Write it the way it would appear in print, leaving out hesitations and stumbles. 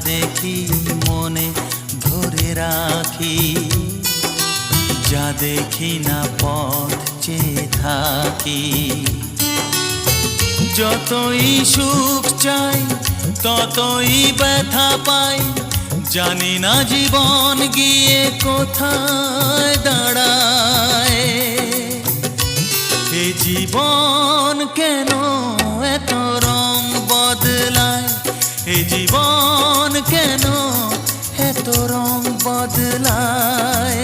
দেখি মনে ধরে রাখি, যা দেখি না পথ চেয়ে থাকি। যতই সুখ চাই ততই ব্যথা পাই, জানি না জীবন গিয়ে কোথায় দাঁড়ায়। এ জীবন কেন এত রং বদলায়, এ জীবন কেন এত রং বদলায়।